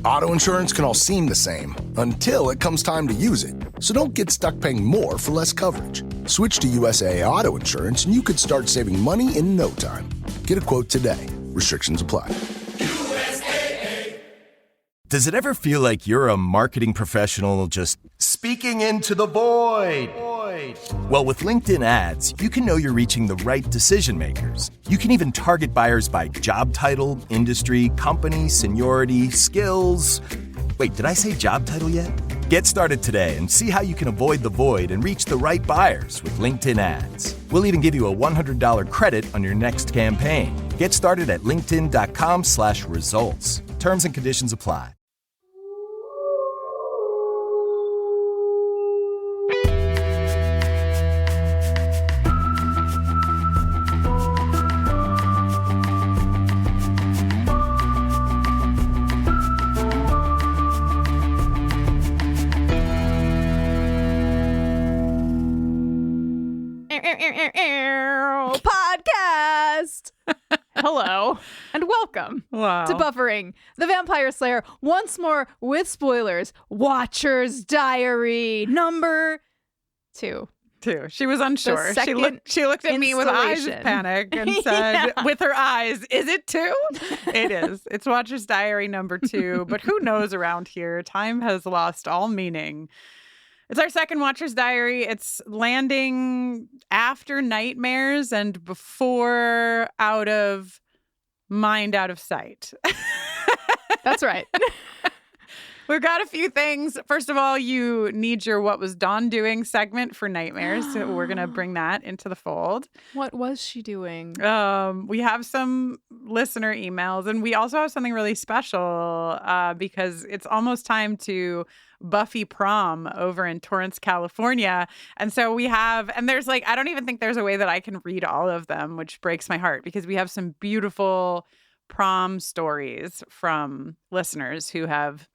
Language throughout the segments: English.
Auto insurance can all seem the same until it comes time to use it. So don't get stuck paying more for less coverage. Switch to USAA Auto Insurance and you could start saving money in no time. Get a quote today. Restrictions apply. Does it ever feel like you're a marketing professional just speaking into the void? Well, with LinkedIn ads, you can know you're reaching the right decision makers. You can even target buyers by job title, industry, company, seniority, skills. Wait, did I say job title yet? Get started today and see how you can avoid the void and reach the right buyers with LinkedIn ads. We'll even give you a $100 credit on your next campaign. Get started at linkedin.com/results. Terms and conditions apply. Podcast. Hello and welcome to Buffering the Vampire Slayer once more with spoilers. Watcher's Diary number 2. She was unsure. She looked at me with eyes of panic and said, with her eyes, "Is it 2?" It is. It's Watcher's Diary number 2. But who knows around here? Time has lost all meaning. It's our second Watcher's Diary. It's landing after Nightmares and before Out of Mind, Out of Sight. That's right. We've got a few things. First of all, you need your What Was Dawn Doing segment for Nightmares. So we're going to bring that into the fold. What was she doing? We have some listener emails, and we also have something really special because it's almost time to Buffy Prom over in Torrance, California. And so we have, and there's I don't even think there's a way that I can read all of them, which breaks my heart because we have some beautiful prom stories from listeners who have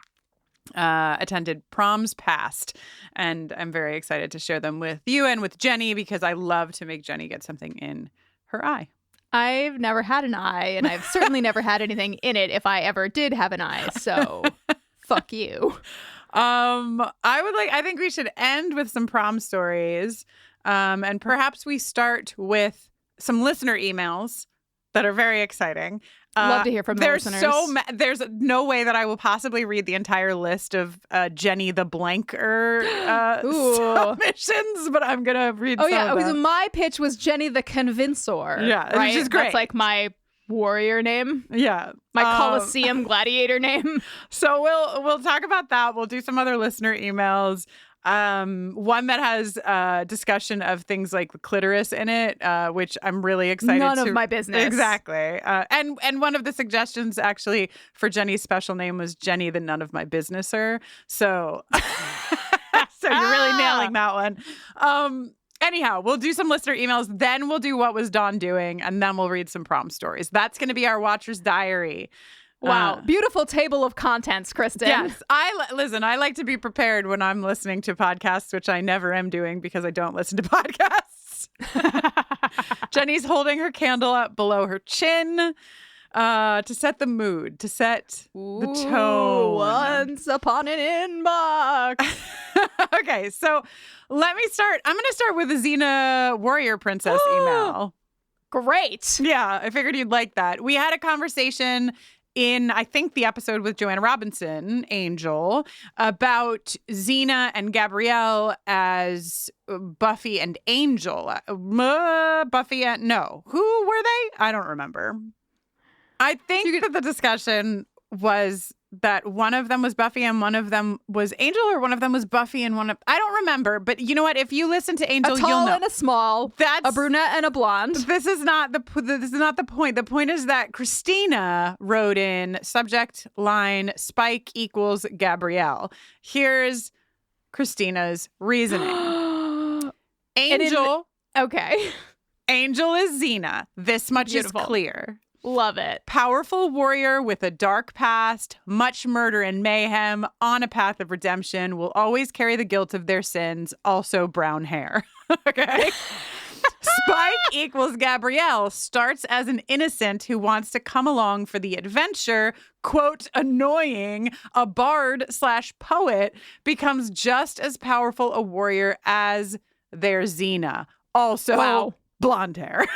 attended proms past, and I'm very excited to share them with you and with Jenny because I love to make Jenny get something in her eye. I've never had an eye, and I've certainly never had anything in it if I ever did have an eye, so fuck you. I think we should end with some prom stories, and perhaps we start with some listener emails that are very exciting. Love to hear from the listeners. There's no way that I will possibly read the entire list of Jenny the Blanker submissions, but I'm going to read some of them. My pitch was Jenny the Convincer. Yeah, right? which is great. That's like my warrior name. Yeah. My Colosseum gladiator name. So we'll talk about that. We'll do some other listener emails. One that has discussion of things like the clitoris in it, which I'm really excited None of my business. Exactly. And one of the suggestions actually for Jenny's special name was Jenny the None of My Businesser. So so you're really nailing that one. Anyhow, we'll do some listener emails, then we'll do What Was Dawn Doing, and then we'll read some prom stories. That's going to be our Watcher's Diary. Wow. Beautiful table of contents, Kristin. Yes. I like to be prepared when I'm listening to podcasts, which I never am doing because I don't listen to podcasts. Jenny's holding her candle up below her chin to set the mood, to set the tone. Once upon an inbox. Okay, so let me start. I'm going to start with the Xena Warrior Princess email. Great. Yeah, I figured you'd like that. We had a conversation in, I think, the episode with Joanna Robinson, Angel, about Xena and Gabrielle as Buffy and Angel. Who were they? I don't remember. I think that the discussion was that one of them was Buffy and one of them was Angel, or one of them was Buffy and I don't remember. But you know what? If you listen to Angel, you'll know. A tall and a small. That's a brunette and a blonde. This is not the point. The point is that Christina wrote in subject line Spike equals Gabrielle. Here's Christina's reasoning. Angel. Okay. Angel is Xena. This much Beautiful. is clear. Love it. Powerful warrior with a dark past, much murder and mayhem, on a path of redemption, will always carry the guilt of their sins, also brown hair. Okay? Spike equals Gabrielle starts as an innocent who wants to come along for the adventure, quote, annoying, a bard/poet, becomes just as powerful a warrior as their Xena. Also, blonde hair.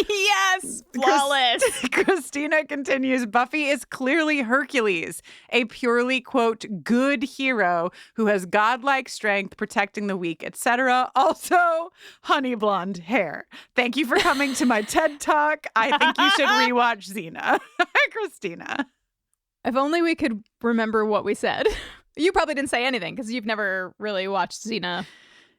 Yes, flawless. Christina continues, Buffy is clearly Hercules, a purely, quote, good hero who has godlike strength, protecting the weak, etc. Also, honey blonde hair. Thank you for coming to my TED Talk. I think you should rewatch Xena. Christina. If only we could remember what we said. You probably didn't say anything because you've never really watched Xena.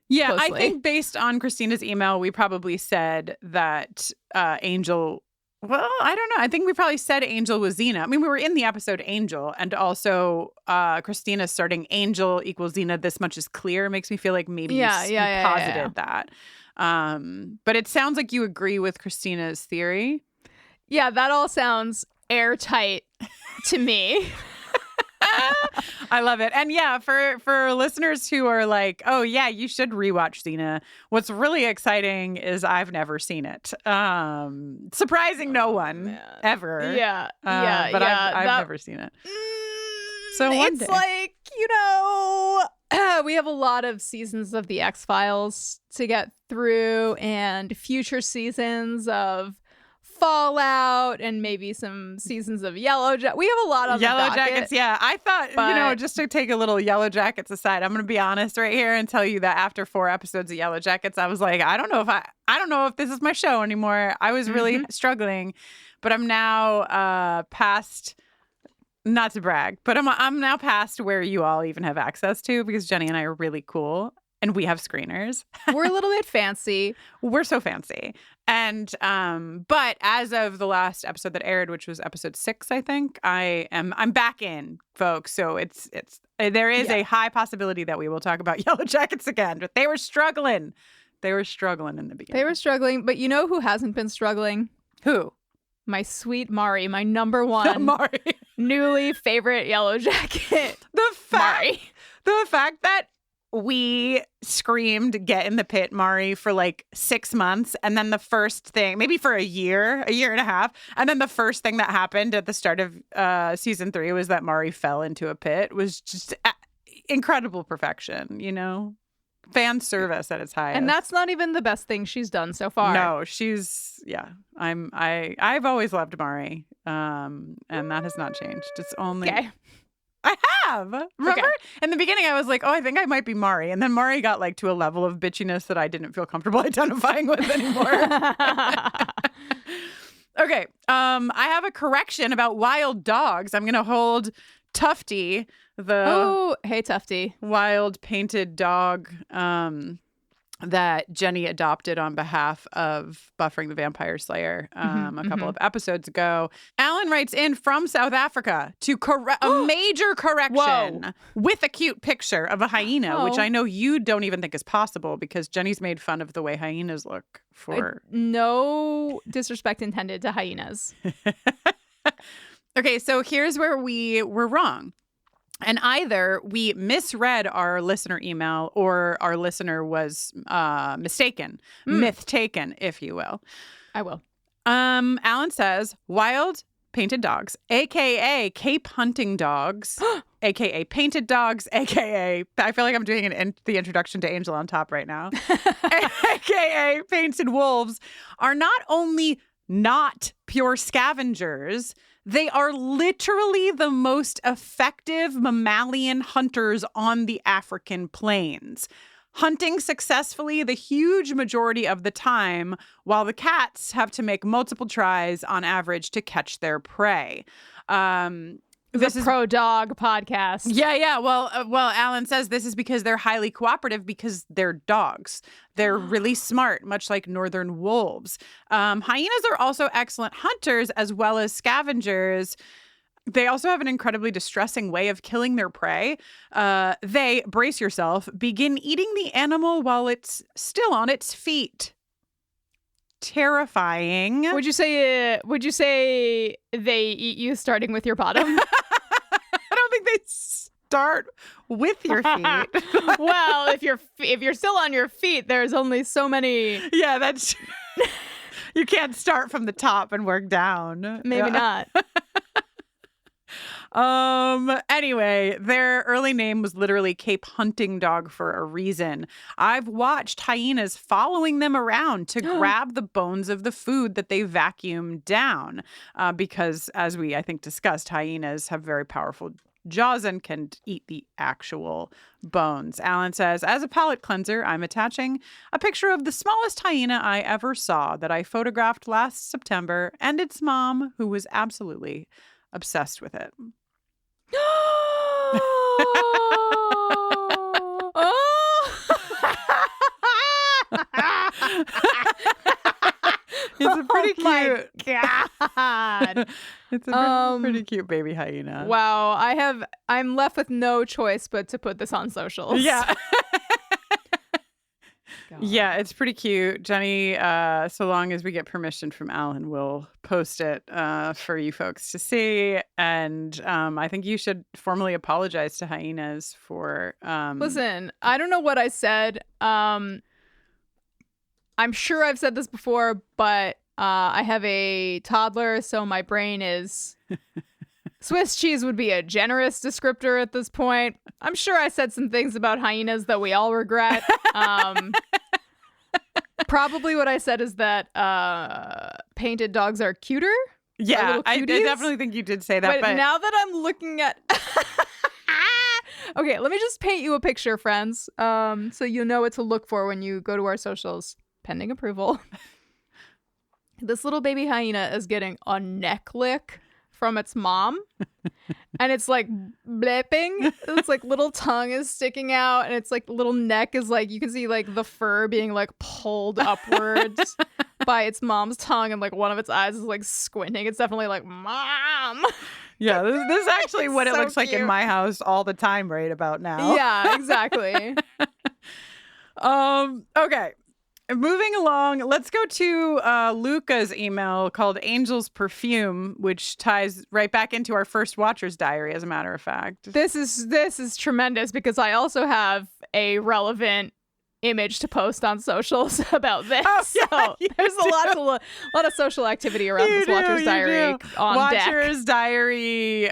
Yeah, closely. I think based on Christina's email, we probably said that Angel, well, I don't know. I think we probably said Angel was Xena. I mean, we were in the episode Angel, and also Christina starting Angel equals Xena, this much is clear, makes me feel like maybe you posited that. But it sounds like you agree with Christina's theory. Yeah, that all sounds airtight to me. I love it. And yeah, for listeners who are like, oh yeah, you should rewatch Xena. What's really exciting is I've never seen it. Surprising no one ever. Yeah. But I've never seen it. So one day. It's like, we have a lot of seasons of the X-Files to get through and future seasons of Fallout and maybe some seasons of Yellow Jackets. We have a lot on Yellow the docket. Jackets. Yeah, I thought, just to take a little Yellow Jackets aside, I'm going to be honest right here and tell you that after 4 episodes of Yellow Jackets, I was like, I don't know if this is my show anymore. I was really struggling, but I'm now past. Not to brag, but I'm now past where you all even have access to because Jenny and I are really cool. And we have screeners. We're a little bit fancy. We're so fancy. And but as of the last episode that aired, which was episode 6, I think, I'm back in, folks. So there is a high possibility that we will talk about Yellow Jackets again. But they were struggling. They were struggling in the beginning. They were struggling, but you know who hasn't been struggling? Who? My sweet Mari, my number one newly favorite Yellow Jacket. The fact that we screamed "Get in the pit, Mari" for like 6 months, and then the first thing, maybe for a year and a half, and then the first thing that happened at the start of season 3 was that Mari fell into a pit. Was just incredible perfection, fan service at its highest. And that's not even the best thing she's done so far. No, I've always loved Mari, and that has not changed. It's only. Okay. I have. Remember? In the beginning, I was like, oh, I think I might be Mari. And then Mari got like to a level of bitchiness that I didn't feel comfortable identifying with anymore. Okay. I have a correction about wild dogs. I'm going to hold Tufty, hey, Tufty. Wild painted dog that Jenny adopted on behalf of Buffering the Vampire Slayer a couple of episodes ago. Alan writes in from South Africa to correct a major correction with a cute picture of a hyena, which I know you don't even think is possible because Jenny's made fun of the way hyenas look for... No disrespect intended to hyenas. Okay, so here's where we were wrong. And either we misread our listener email or our listener was mistaken, myth taken, if you will. I will. Alan says, wild painted dogs, a.k.a. Cape hunting dogs, a.k.a. painted dogs, a.k.a. I feel like I'm doing the introduction to Angel on Top right now, a.k.a. painted wolves, are not only not pure scavengers, they are literally the most effective mammalian hunters on the African plains, hunting successfully the huge majority of the time, while the cats have to make multiple tries on average to catch their prey. This is Pro Dog podcast. Yeah. Well, Alan says this is because they're highly cooperative because they're dogs. They're really smart, much like northern wolves. Hyenas are also excellent hunters as well as scavengers. They also have an incredibly distressing way of killing their prey. They, brace yourself, begin eating the animal while it's still on its feet. Terrifying. Would you say they eat you starting with your bottom? I don't think they start with your feet. Well, if you're still on your feet, there's only so many. Yeah, that's true. You can't start from the top and work down. Maybe not. Anyway, their early name was literally Cape Hunting Dog for a reason. I've watched hyenas following them around to grab the bones of the food that they vacuum down. Because as we, I think, discussed, hyenas have very powerful jaws and can eat the actual bones. Alan says, as a palate cleanser, I'm attaching a picture of the smallest hyena I ever saw that I photographed last September and its mom, who was absolutely obsessed with it. It's a pretty cute. God. It's a pretty cute baby hyena. Wow, I'm left with no choice but to put this on socials. Yeah. Yeah, it's pretty cute. Jenny, so long as we get permission from Alan, we'll post it for you folks to see. And I think you should formally apologize to hyenas for... Listen, I don't know what I said. I'm sure I've said this before, but I have a toddler, so my brain is... Swiss cheese would be a generous descriptor at this point. I'm sure I said some things about hyenas that we all regret. Probably what I said is that painted dogs are cuter. Yeah, I definitely think you did say that. But now that I'm looking at... Okay, let me just paint you a picture, friends, so you know what to look for when you go to our socials, pending approval. This little baby hyena is getting a neck lick from its mom, and it's like blipping. It's like little tongue is sticking out, and it's like little neck is like, you can see like the fur being like pulled upwards by its mom's tongue, and like one of its eyes is like squinting. It's definitely like, Mom. Yeah, this is actually what it looks like in my house all the time right about now. Yeah, exactly. Okay. Moving along, let's go to Luca's email called Angel's Perfume, which ties right back into our first Watcher's Diary, as a matter of fact. This is tremendous because I also have a relevant image to post on socials about this. Oh, yeah, so there's a lot of social activity around this Watcher's Diary on Watcher's deck. Diary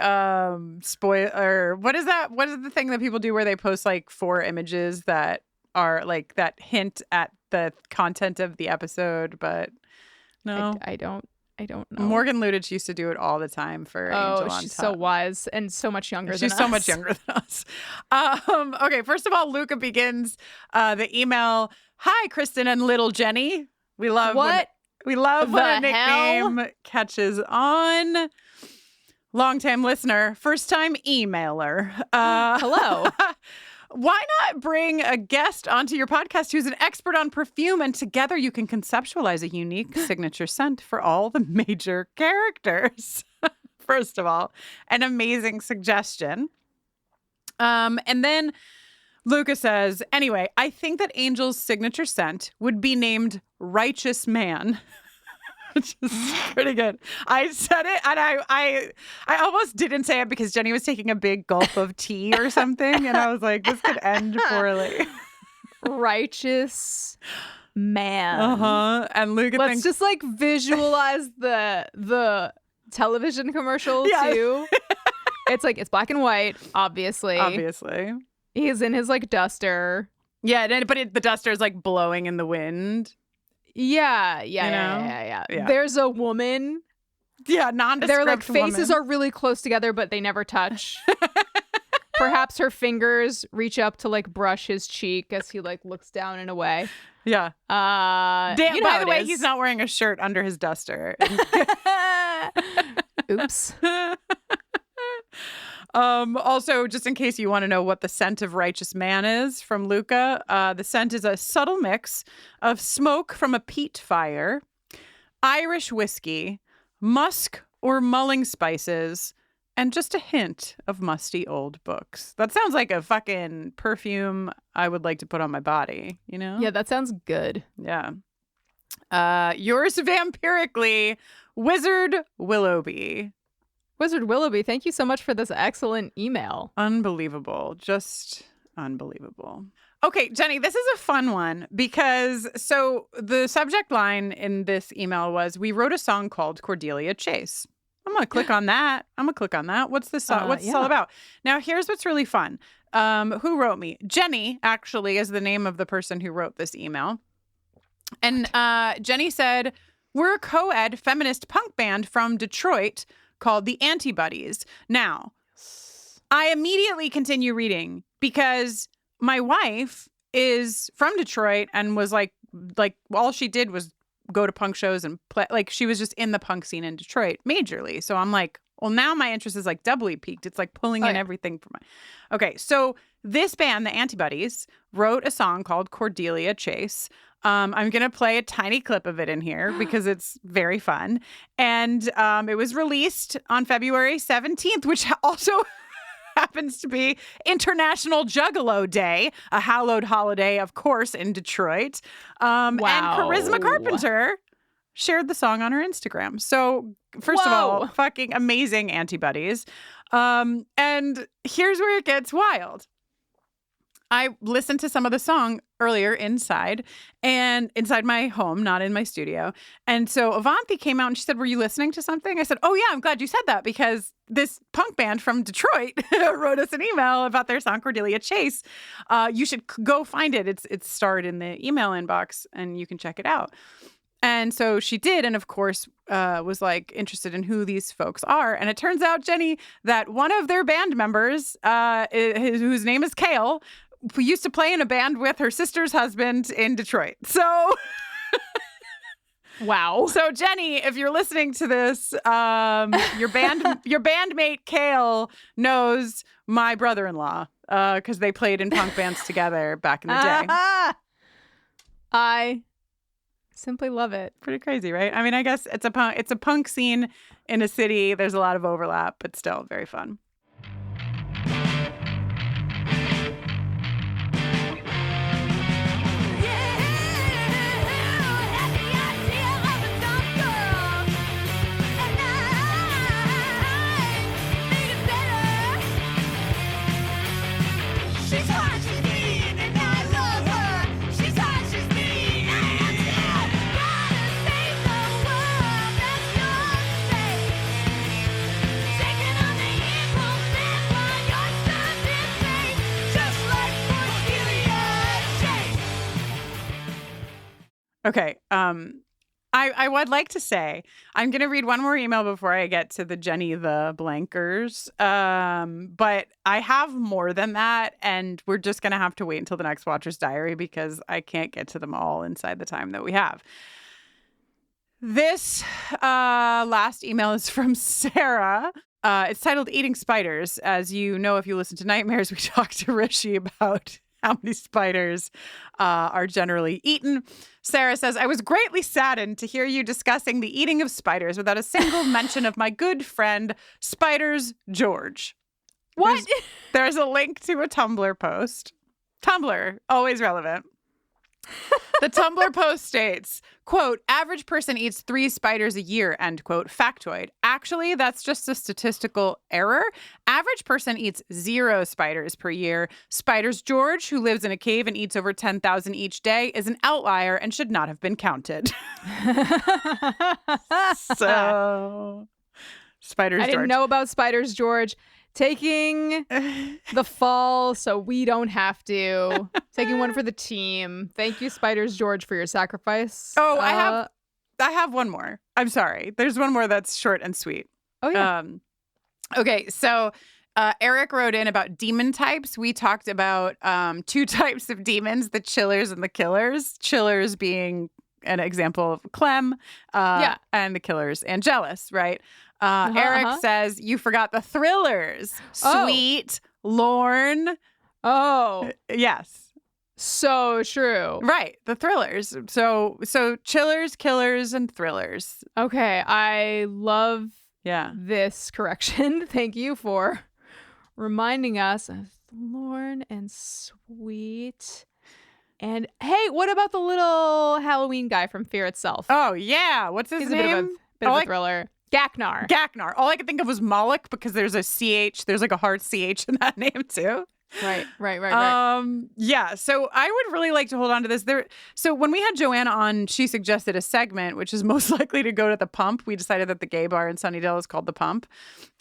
spoiler. What is that? What is the thing that people do where they post like 4 images that are like that hint at the content of the episode? But no, I don't know. Morgan Lutich used to do it all the time for Angel on she's Top. so wise and so much younger than us. She's so much younger than us. Okay, first of all, Luca begins the email. Hi, Kristin and little Jenny. We love what? We love when a nickname hell? catches on. Long-time listener, first-time emailer. Hello. Why not bring a guest onto your podcast who's an expert on perfume, and together you can conceptualize a unique signature scent for all the major characters? First of all, an amazing suggestion. And then Luca says, anyway, I think that Angel's signature scent would be named Righteous Man. Which is pretty good. I said it, and I almost didn't say it because Jenny was taking a big gulp of tea or something, and I was like, this could end poorly. Righteous Man. And Luca Let's just like visualize the television commercial too. It's like, it's black and white, obviously. He's in his like duster. Yeah, but the duster is like blowing in the wind. Yeah. There's a woman. Yeah, nondescript Their like faces woman. are really close together, but they never touch. Perhaps her fingers reach up to like brush his cheek as he like looks down and away. Yeah. By the way, he's not wearing a shirt under his duster. Oops. Also, just in case you want to know what the scent of Righteous Man is from Luca, the scent is a subtle mix of smoke from a peat fire, Irish whiskey, musk or mulling spices, and just a hint of musty old books. That sounds like a fucking perfume I would like to put on my body, you know? Yeah, that sounds good. Yeah. Yours vampirically, Wizard Willoughby. Wizard Willoughby, thank you so much for this excellent email. Unbelievable. Just unbelievable. Okay, Jenny, this is a fun one because so the subject line in this email was, we wrote a song called Cordelia Chase. I'm going to click on that. What's this song? What's this all about? Now, here's what's really fun. Who wrote me? Jenny, actually, is the name of the person who wrote this email. And Jenny said, we're a co-ed feminist punk band from Detroit called the Antibodies. Now, I immediately continue reading because my wife is from Detroit and was like all she did was go to punk shows and play. Like, she was just in the punk scene in Detroit majorly. So I'm like, well, now my interest is like doubly piqued. It's like pulling in everything from my. Okay, so this band, the Antibodies, wrote a song called Cordelia Chase. I'm going to play a tiny clip of it in here because it's very fun. And it was released on February 17th, which also happens to be International Juggalo Day, a hallowed holiday, of course, in Detroit. And Charisma Carpenter shared the song on her Instagram. So, first of all, fucking amazing Antibodies. And here's where it gets wild. I listened to some of the song earlier inside my home, not in my studio. And so Avanti came out and she said, were you listening to something? I said, oh yeah, I'm glad you said that because this punk band from Detroit wrote us an email about their song Cordelia Chase. You should go find it. It's starred in the email inbox and you can check it out. And so she did, and of course was like interested in who these folks are. And it turns out, Jenny, that one of their band members, whose name is Kale, who used to play in a band with her sister's husband in Detroit. So, wow. So Jenny, if you're listening to this, your bandmate Kale knows my brother-in-law because they played in punk bands together back in the day. I simply love it. Pretty crazy, right? I mean, I guess it's a punk scene in a city. There's a lot of overlap, but still very fun. Okay. I would like to say, I'm going to read one more email before I get to the Jenny the Blankers. But I have more than that, and we're just going to have to wait until the next Watcher's Diary because I can't get to them all inside the time that we have. This last email is from Sarah. It's titled Eating Spiders. As you know, if you listen to Nightmares, we talked to Rishi about how many spiders are generally eaten. Sarah says, I was greatly saddened to hear you discussing the eating of spiders without a single mention of my good friend, Spiders George. What? There's a link to a Tumblr post. Tumblr, always relevant. The Tumblr post states, quote, average person eats 3 spiders a year, end quote, factoid. Actually, that's just a statistical error. Average person eats 0 spiders per year. Spiders George, who lives in a cave and eats over 10,000 each day, is an outlier and should not have been counted. So, Spiders George. I didn't know about Spiders George. Taking the fall so we don't have to. Taking one for the team. Thank you, Spiders George, for your sacrifice. Oh, I have one more. I'm sorry. There's one more that's short and sweet. Oh, yeah. Okay, so Eric wrote in about demon types. We talked about 2 types of demons, the chillers and the killers. Chillers being an example of Clem, and the killers, Angelus, right? Eric says, you forgot the thrillers. Sweet, Lorne. Oh. Yes. So true. Right. The thrillers. So chillers, killers, and thrillers. Okay. I love this correction. Thank you for reminding us of Lorne and Sweet. And hey, what about the little Halloween guy from Fear Itself? Oh, yeah. What's his name? He's a bit of a thriller. Gaknar. Gaknar. All I could think of was Moloch because there's a CH. There's like a hard CH in that name too. Right. Yeah. So I would really like to hold on to this. So when we had Joanna on, she suggested a segment, which is most likely to go to the Pump. We decided that the gay bar in Sunnydale is called the Pump.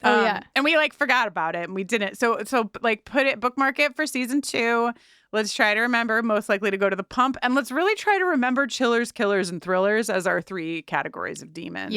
Oh, yeah. And we forgot about it and we didn't. So bookmark it for season 2. Let's try to remember most likely to go to the Pump. And let's really try to remember chillers, killers, and thrillers as our 3 categories of demons.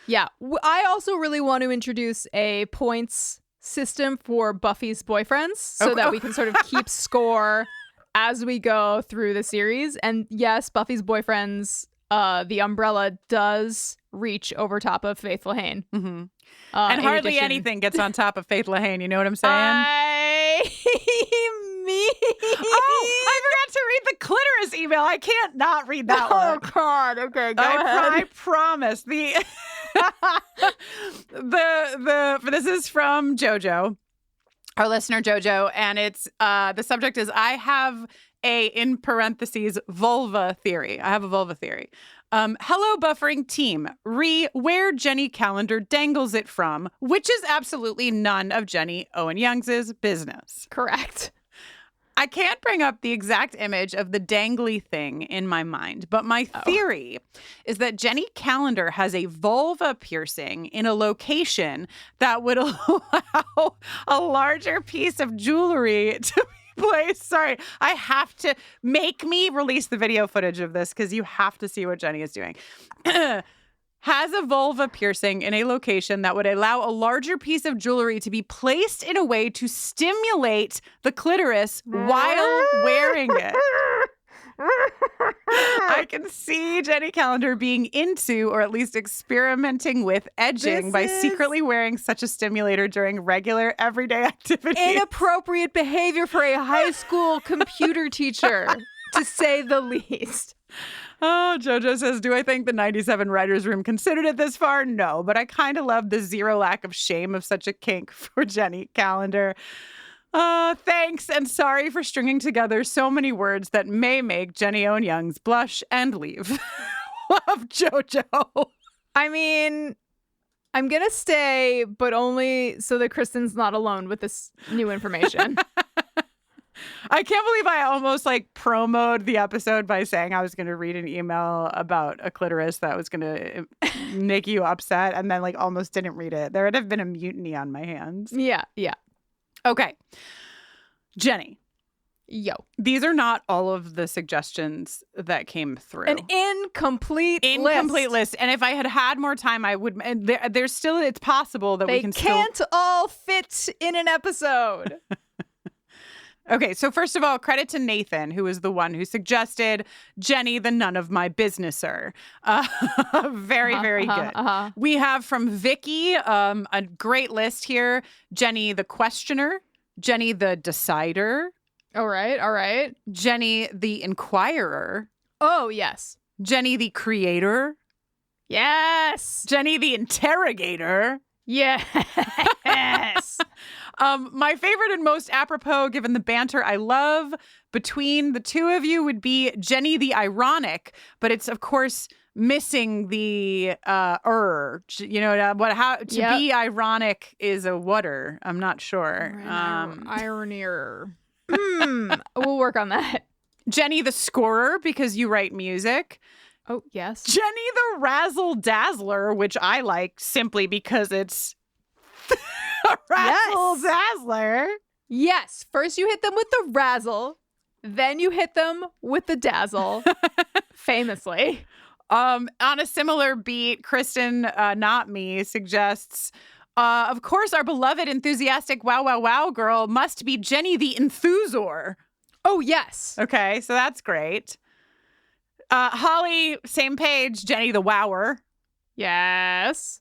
Yeah. I also really want to introduce a points system for Buffy's boyfriends so that we can sort of keep score as we go through the series. And yes, Buffy's boyfriends, the umbrella does reach over top of Faith Lehane. Mm-hmm. And hardly anything gets on top of Faith Lehane. You know what I'm saying? I forgot to read the clitoris email. I can't not read that one. Oh, God. Okay, go ahead. I promise. This is from JoJo, our listener JoJo, and it's the subject is I have a in parentheses vulva theory. I have a vulva theory. Hello, buffering team. Where Jenny Calendar dangles it from, which is absolutely none of Jenny Owen Young's business. Correct. I can't bring up the exact image of the dangly thing in my mind, but my theory is that Jenny Calendar has a vulva piercing in a location that would allow a larger piece of jewelry to be placed. Sorry, I have to make me release the video footage of this because you have to see what Jenny is doing. Has a vulva piercing in a location that would allow a larger piece of jewelry to be placed in a way to stimulate the clitoris while wearing it. I can see Jenny Calendar being into, or at least experimenting with, edging by secretly wearing such a stimulator during regular everyday activities. Inappropriate behavior for a high school computer teacher, to say the least. Oh, JoJo says, do I think the 97 writer's room considered it this far? No, but I kind of love the zero lack of shame of such a kink for Jenny Calendar. Thanks and sorry for stringing together so many words that may make Jenny Owen Young's blush and leave. Love, JoJo. I mean, I'm going to stay, but only so that Kristin's not alone with this new information. I can't believe I almost promoted the episode by saying I was going to read an email about a clitoris that was going to make you upset and then almost didn't read it. There would have been a mutiny on my hands. Yeah. Okay. Jenny. Yo. These are not all of the suggestions that came through. An incomplete list. And if I had more time, I would. And there's still, it's possible that we can still. They can't all fit in an episode. Okay, so first of all, credit to Nathan, who is the one who suggested Jenny, the none of my businesser. Very good. We have from Vicky a great list here. Jenny, the questioner. Jenny, the decider. All right. Jenny, the inquirer. Oh, yes. Jenny, the creator. Yes. Jenny, the interrogator. Yes. My favorite and most apropos, given the banter I love between the two of you, would be Jenny the ironic, but it's of course missing the You know be ironic is a whatter. I'm not sure. Ironier. We'll work on that. Jenny the scorer because you write music. Oh, yes. Jenny the razzle dazzler, which I like simply because it's a razzle dazzler. Yes. First you hit them with the razzle, then you hit them with the dazzle. Famously. On a similar beat, Kristin, not me, suggests, of course, our beloved enthusiastic wow girl must be Jenny the enthusor. Oh, yes. Okay, so that's great. Holly, same page, Jenny the wower. Yes.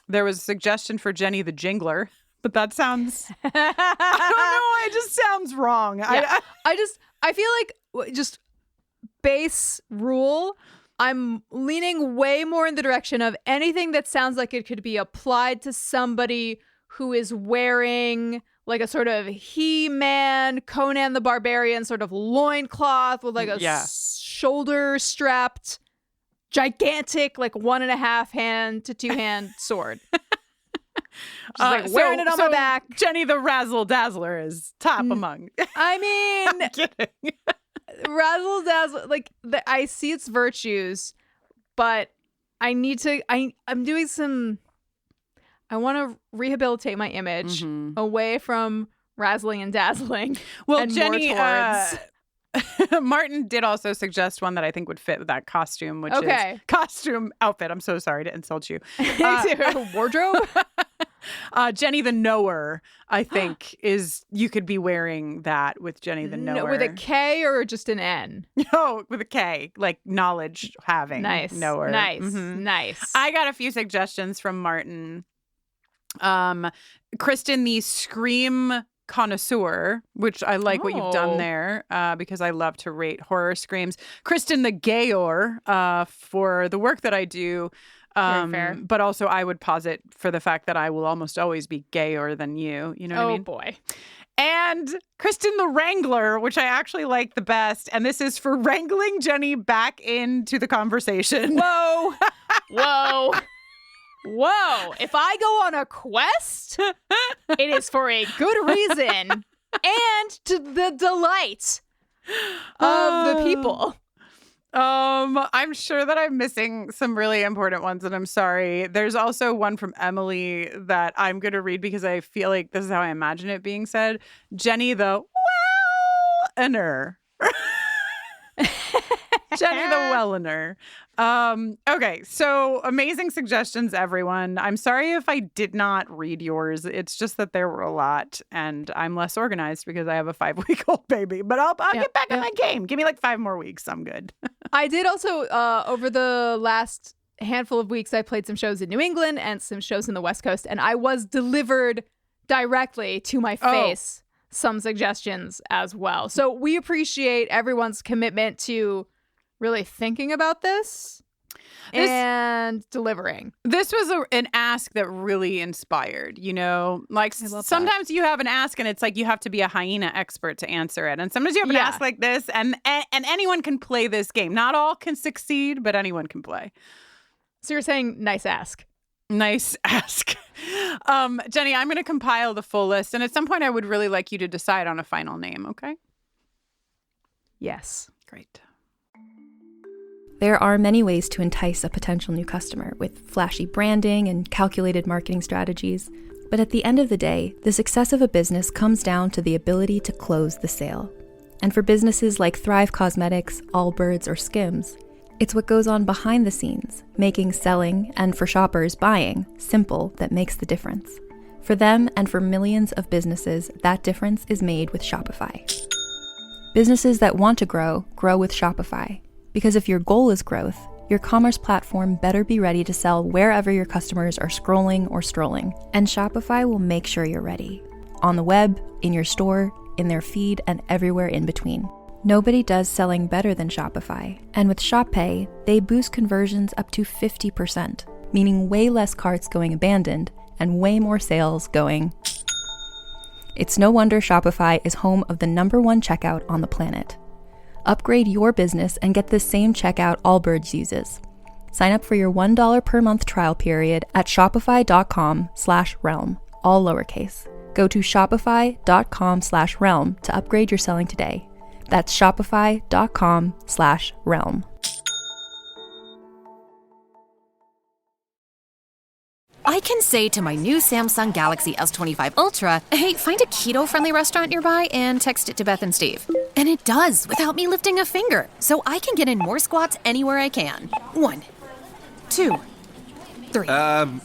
There was a suggestion for Jenny the jingler, but that sounds, I don't know, it just sounds wrong. Yeah. I feel like just base rule, I'm leaning way more in the direction of anything that sounds like it could be applied to somebody who is wearing a sort of He-Man, Conan the Barbarian sort of loincloth with a shoulder strapped gigantic, like 1.5 hand to 2 hand sword. She's like wearing it on my back. Jenny the Razzle Dazzler is top among. I mean, I'm kidding. Razzle Dazzle, like I see its virtues, but I need to. I'm doing some. I want to rehabilitate my image away from razzling and dazzling. Well, and Jenny, more towards... Martin did also suggest one that I think would fit with that costume, which is costume outfit. I'm so sorry to insult you. Wardrobe. Jenny the Knower, I think, is you could be wearing that with Jenny the Knower. With a K or just an N? No, with a K, like knowledge having. Nice. Knower. Nice. I got a few suggestions from Martin. Kristin the Scream Connoisseur, which I like what you've done there because I love to rate horror screams. Kristin the Gayor for the work that I do. Very fair. But also I would posit for the fact that I will almost always be gayer than you. You know what I mean? Oh, boy. And Kristin the Wrangler, which I actually like the best. And this is for wrangling Jenny back into the conversation. Whoa. If I go on a quest, it is for a good reason and to the delight of the people. I'm sure that I'm missing some really important ones, and I'm sorry. There's also one from Emily that I'm going to read because I feel like this is how I imagine it being said. Jenny the Wellener. Jenny the Wellener. Okay, so amazing suggestions, everyone. I'm sorry if I did not read yours. It's just that there were a lot, and I'm less organized because I have a 5-week-old baby. But I'll get back in my game. Give me like 5 more weeks. I'm good. I did also, over the last handful of weeks, I played some shows in New England and some shows in the West Coast, and I was delivered directly to my face some suggestions as well. So we appreciate everyone's commitment to really thinking about this and delivering. This was an ask that really inspired, you know, like sometimes you have an ask and it's like you have to be a hyena expert to answer it. And sometimes you have an ask like this and anyone can play this game. Not all can succeed, but anyone can play. So you're saying nice ask. Nice ask. Jenny, I'm going to compile the full list. And at some point I would really like you to decide on a final name. Okay. Yes. Great. There are many ways to entice a potential new customer with flashy branding and calculated marketing strategies. But at the end of the day, the success of a business comes down to the ability to close the sale. And for businesses like Thrive Cosmetics, Allbirds, or Skims, it's what goes on behind the scenes, making selling, and for shoppers, buying, simple that makes the difference. For them and for millions of businesses, that difference is made with Shopify. Businesses that want to grow, grow with Shopify. Because if your goal is growth, your commerce platform better be ready to sell wherever your customers are scrolling or strolling. And Shopify will make sure you're ready. On the web, in your store, in their feed, and everywhere in between. Nobody does selling better than Shopify. And with Shop Pay, they boost conversions up to 50%, meaning way less carts going abandoned and way more sales going. It's no wonder Shopify is home of the #1 checkout on the planet. Upgrade your business and get the same checkout Allbirds uses. Sign up for your $1 per month trial period at shopify.com/realm, all lowercase. Go to shopify.com/realm to upgrade your selling today. That's shopify.com/realm. I can say to my new Samsung Galaxy S25 Ultra, hey, find a keto-friendly restaurant nearby and text it to Beth and Steve. And it does, without me lifting a finger. So I can get in more squats anywhere I can. 1, 2, 3.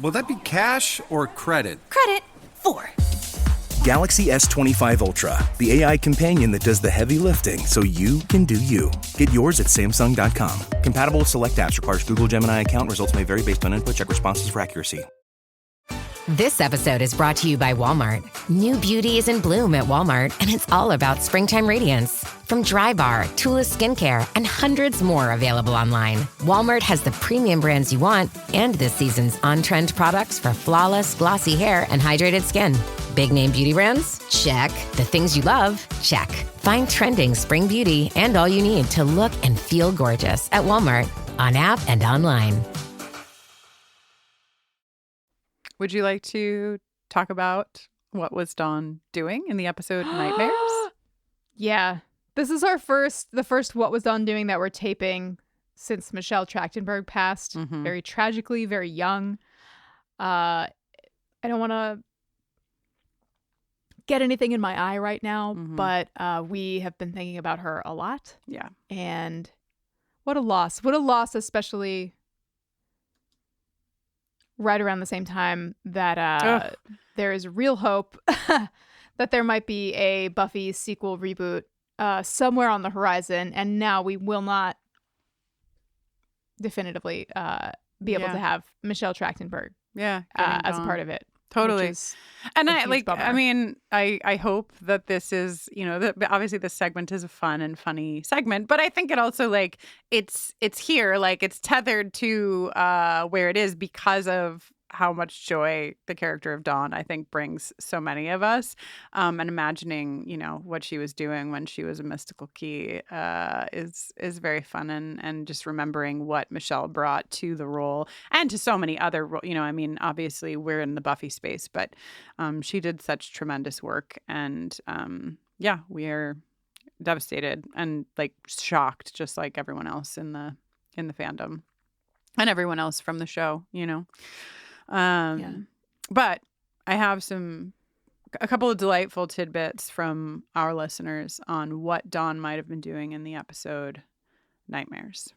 Will that be cash or credit? Credit. 4. Galaxy S25 Ultra, the AI companion that does the heavy lifting so you can do you. Get yours at Samsung.com. Compatible with select apps. Requires Google Gemini account. Results may vary based on input. Check responses for accuracy. This episode is brought to you by Walmart. New beauty is in bloom at Walmart, and it's all about springtime radiance. From Drybar, Tula Skincare, and hundreds more available online, Walmart has the premium brands you want and this season's on-trend products for flawless, glossy hair and hydrated skin. Big name beauty brands? Check. The things you love? Check. Find trending spring beauty and all you need to look and feel gorgeous at Walmart. on app and online. Would you like to talk about what was Dawn doing in the episode Nightmares? Yeah. This is the first What Was Dawn Doing that we're taping since Michelle Trachtenberg passed. Very tragically, very young. I don't want to get anything in my eye right now, but we have been thinking about her a lot. Yeah. And what a loss. What a loss, especially right around the same time that there is real hope that there might be a Buffy sequel reboot somewhere on the horizon. And now we will not definitively be able to have Michelle Trachtenberg as a part of it. Totally. And I hope that this is, obviously this segment is a fun and funny segment, but I think it also it's here, it's tethered to where it is because of how much joy the character of Dawn, I think, brings so many of us. And imagining, what she was doing when she was a mystical key is very fun. And just remembering what Michelle brought to the role and to so many other roles. Obviously we're in the Buffy space, but she did such tremendous work. And we are devastated and shocked, just like everyone else in the fandom and everyone else from the show, But I have a couple of delightful tidbits from our listeners on what Dawn might have been doing in the episode Nightmares.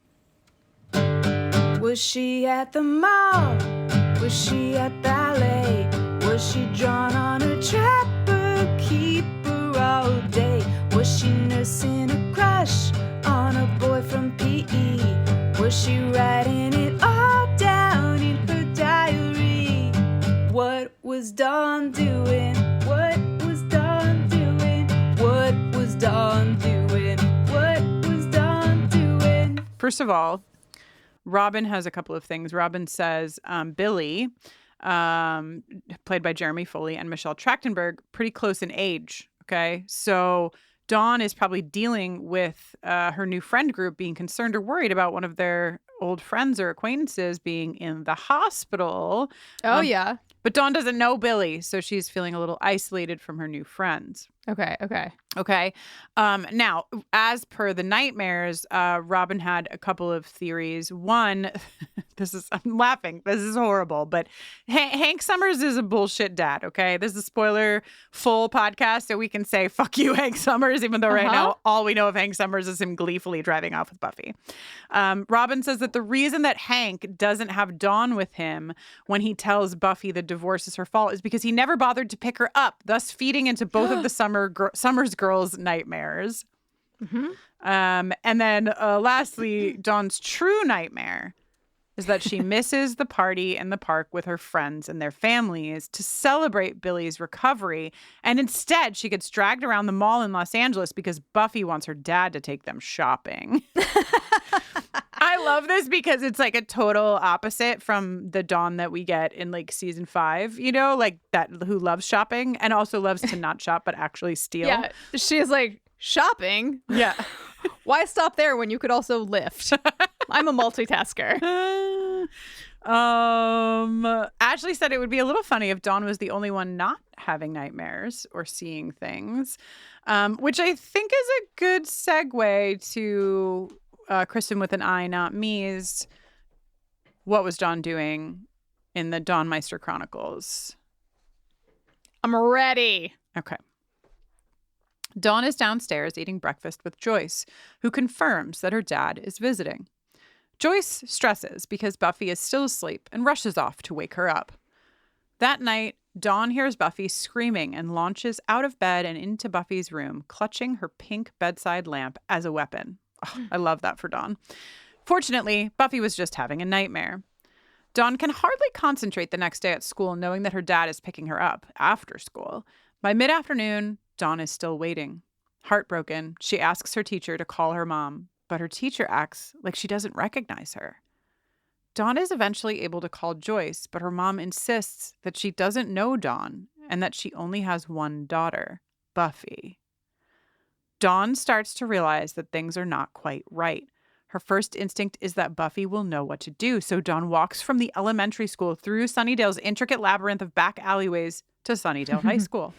Was she at the mall? Was she at ballet? Was she drawn on a trapper keeper all day? Was she nursing a crush on a boy from PE? Was she writing it all down in her diary? What was Dawn doing? What was Dawn doing? What was Dawn doing? What was Dawn doing? First of all, Robin has a couple of things. Robin says Billy, played by Jeremy Foley, and Michelle Trachtenberg, pretty close in age. Okay, so Dawn is probably dealing with her new friend group being concerned or worried about one of their old friends or acquaintances being in the hospital. Yeah. But Dawn doesn't know Billy, so she's feeling a little isolated from her new friends. Okay. Now, as per the Nightmares, Robin had a couple of theories. One, I'm laughing. This is horrible, but Hank Summers is a bullshit dad, okay? This is a spoiler-full podcast, so we can say, fuck you, Hank Summers, even though right now all we know of Hank Summers is him gleefully driving off with Buffy. Robin says that the reason that Hank doesn't have Dawn with him when he tells Buffy the divorce is her fault is because he never bothered to pick her up, thus feeding into both of the Summers girls' nightmares. And then lastly, Dawn's true nightmare is that she misses the party in the park with her friends and their families to celebrate Billy's recovery. And instead, she gets dragged around the mall in Los Angeles because Buffy wants her dad to take them shopping. I love this because it's a total opposite from the Dawn that we get in season 5, that who loves shopping and also loves to not shop but actually steal. Yeah, she's shopping? Yeah. Why stop there when you could also lift? I'm a multitasker. Ashley said it would be a little funny if Dawn was the only one not having nightmares or seeing things, which I think is a good segue to Kristin with an I, not me's. What was Dawn doing in the Dawn Meister Chronicles? I'm ready. Okay. Dawn is downstairs eating breakfast with Joyce, who confirms that her dad is visiting. Joyce stresses because Buffy is still asleep and rushes off to wake her up. That night, Dawn hears Buffy screaming and launches out of bed and into Buffy's room, clutching her pink bedside lamp as a weapon. Oh, I love that for Dawn. Fortunately, Buffy was just having a nightmare. Dawn can hardly concentrate the next day at school, knowing that her dad is picking her up after school. By mid-afternoon, Dawn is still waiting. Heartbroken, she asks her teacher to call her mom, but her teacher acts like she doesn't recognize her. Dawn is eventually able to call Joyce, but her mom insists that she doesn't know Dawn and that she only has one daughter, Buffy. Dawn starts to realize that things are not quite right. Her first instinct is that Buffy will know what to do, so Dawn walks from the elementary school through Sunnydale's intricate labyrinth of back alleyways to Sunnydale High School.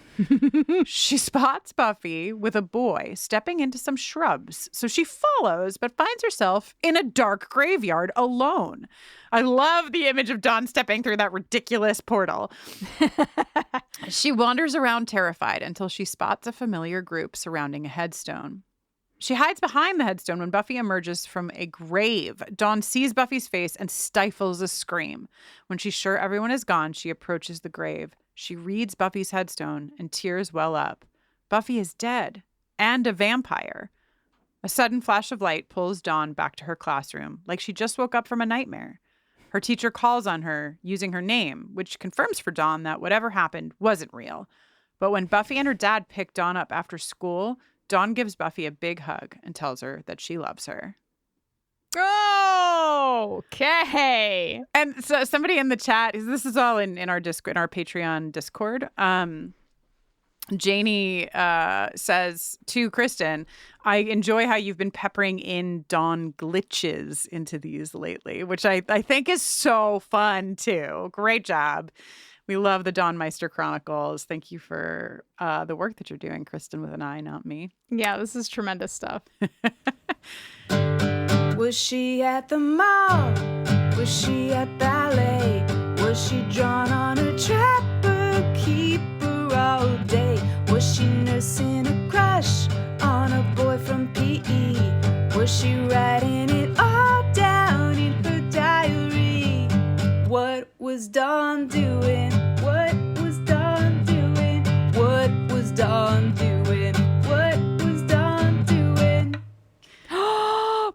She spots Buffy with a boy stepping into some shrubs, so she follows but finds herself in a dark graveyard alone. I love the image of Dawn stepping through that ridiculous portal. She wanders around terrified until she spots a familiar group surrounding a headstone. She hides behind the headstone when Buffy emerges from a grave. Dawn sees Buffy's face and stifles a scream. When she's sure everyone is gone, she approaches the grave. She reads Buffy's headstone and tears well up. Buffy is dead and a vampire. A sudden flash of light pulls Dawn back to her classroom, like she just woke up from a nightmare. Her teacher calls on her using her name, which confirms for Dawn that whatever happened wasn't real. But when Buffy and her dad pick Dawn up after school, Dawn gives Buffy a big hug and tells her that she loves her. Okay. And so somebody in the chat, this is all in our Patreon Discord. Janie says to Kristin, I enjoy how you've been peppering in Dawn glitches into these lately, which I think is so fun too. Great job. We love the Dawn Meister Chronicles. Thank you for the work that you're doing, Kristin, with an I, not me. Yeah, this is tremendous stuff. Was she at the mall? Was she at ballet? Was she drawn on a trapper keeper all day? Was she nursing a crush on a boy from PE? Was she writing it all down in her diary? What was Dawn doing? What was Dawn doing? What was Dawn doing? What was Dawn doing?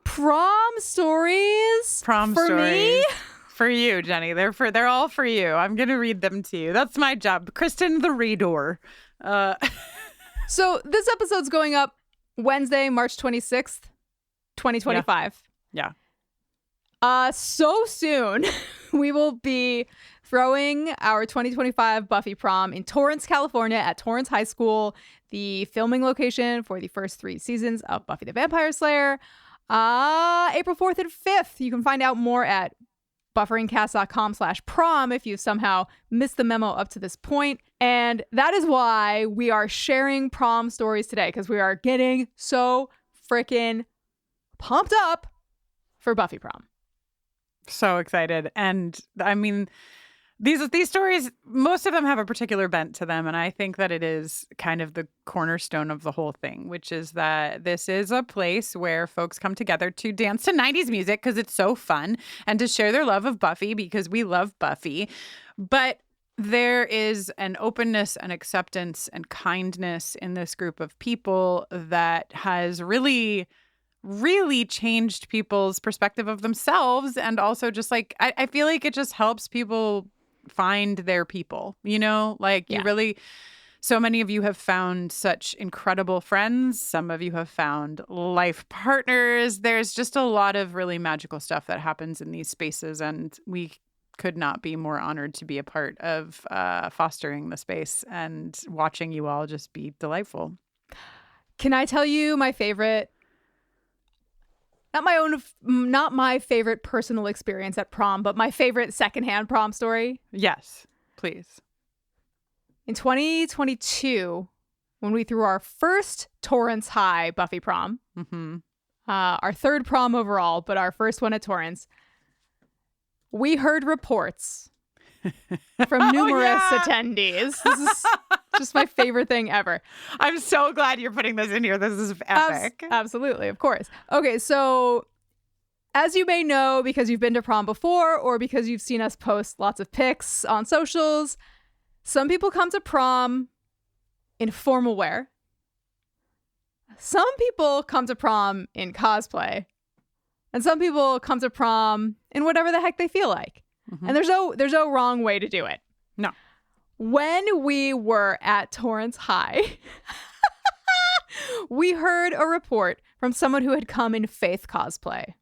Prom stories? Prom for stories. me? For you, Jenny. They're all for you. I'm going to read them to you. That's my job. Kristin the reader. So this episode's going up Wednesday, March 26th, 2025. Yeah. So soon we will be throwing our 2025 Buffy Prom in Torrance, California at Torrance High School, the filming location for the first 3 seasons of Buffy the Vampire Slayer. April 4th and 5th. You can find out more at bufferingcast.com/prom if you've somehow missed the memo up to this point. And that is why we are sharing prom stories today, because we are getting so freaking pumped up for Buffy Prom. So excited. And I mean, these stories, most of them have a particular bent to them. And I think that it is kind of the cornerstone of the whole thing, which is that this is a place where folks come together to dance to 90s music because it's so fun and to share their love of Buffy because we love Buffy. But there is an openness and acceptance and kindness in this group of people that has really changed people's perspective of themselves. And also just like, I feel like it just helps people find their people, you know, like you really, so many of you have found such incredible friends. Some of you have found life partners. There's just a lot of really magical stuff that happens in these spaces. And we could not be more honored to be a part of fostering the space and watching you all just be delightful. Can I tell you my favorite, not my favorite personal experience at prom, but my favorite secondhand prom story? Yes, please. In 2022, when we threw our first Torrance High Buffy Prom, our third prom overall, but our first one at Torrance, we heard reports from numerous attendees. This is just my favorite thing ever. I'm so glad you're putting this in here. This is epic. Absolutely, of course. Okay, so as you may know, because you've been to prom before or because you've seen us post lots of pics on socials, some people come to prom in formal wear. Some people come to prom in cosplay. And some people come to prom in whatever the heck they feel like. And there's no wrong way to do it. No. When we were at Torrance High, we heard a report from someone who had come in Faith cosplay.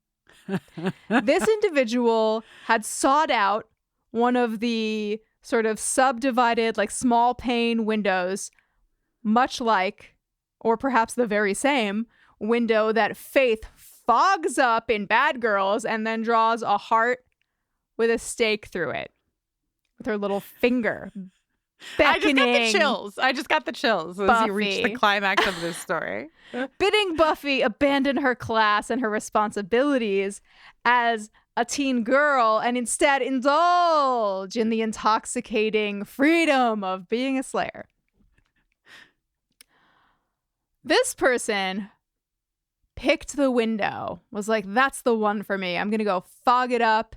This individual had sought out one of the sort of subdivided, like small pane windows, much like, or perhaps the very same window that Faith fogs up in Bad Girls and then draws a heart with a stake through it with her little finger. I just got the chills as you reach the climax of this story. Bidding Buffy abandon her class and her responsibilities as a teen girl and instead indulge in the intoxicating freedom of being a slayer. This person picked the window, was like, that's the one for me. I'm going to go fog it up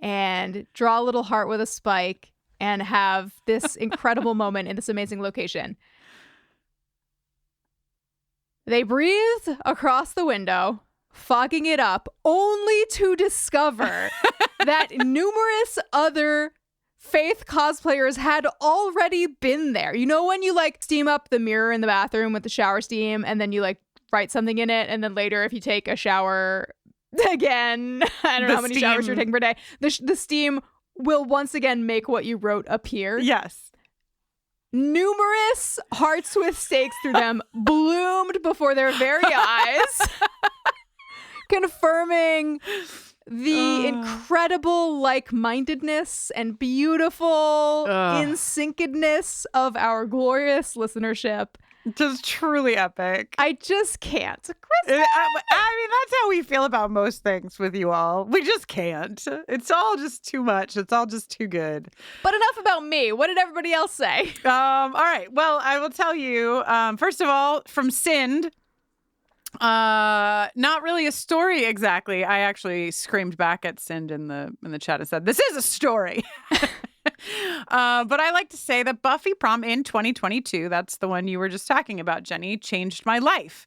and draw a little heart with a spike and have this incredible moment in this amazing location. They breathed across the window, fogging it up, only to discover that numerous other Faith cosplayers had already been there. You know when you like steam up the mirror in the bathroom with the shower steam and then you like write something in it, and then later if you take a shower again, I don't know how many showers you're taking per day, the steam will once again make what you wrote appear. Yes. Numerous hearts with stakes through them bloomed before their very eyes, confirming the incredible like-mindedness and beautiful in-syncedness of our glorious listenership. Just truly epic. I just can't. Kristen! I mean, that's how we feel about most things with you all. We just can't. It's all just too much. It's all just too good. But enough about me. What did everybody else say? All right. Well, I will tell you, first of all, from Sind, not really a story exactly. I actually screamed back at Sind in the chat and said, this is a story. But I like to say that Buffy Prom in 2022, that's the one you were just talking about, Jenny, changed my life.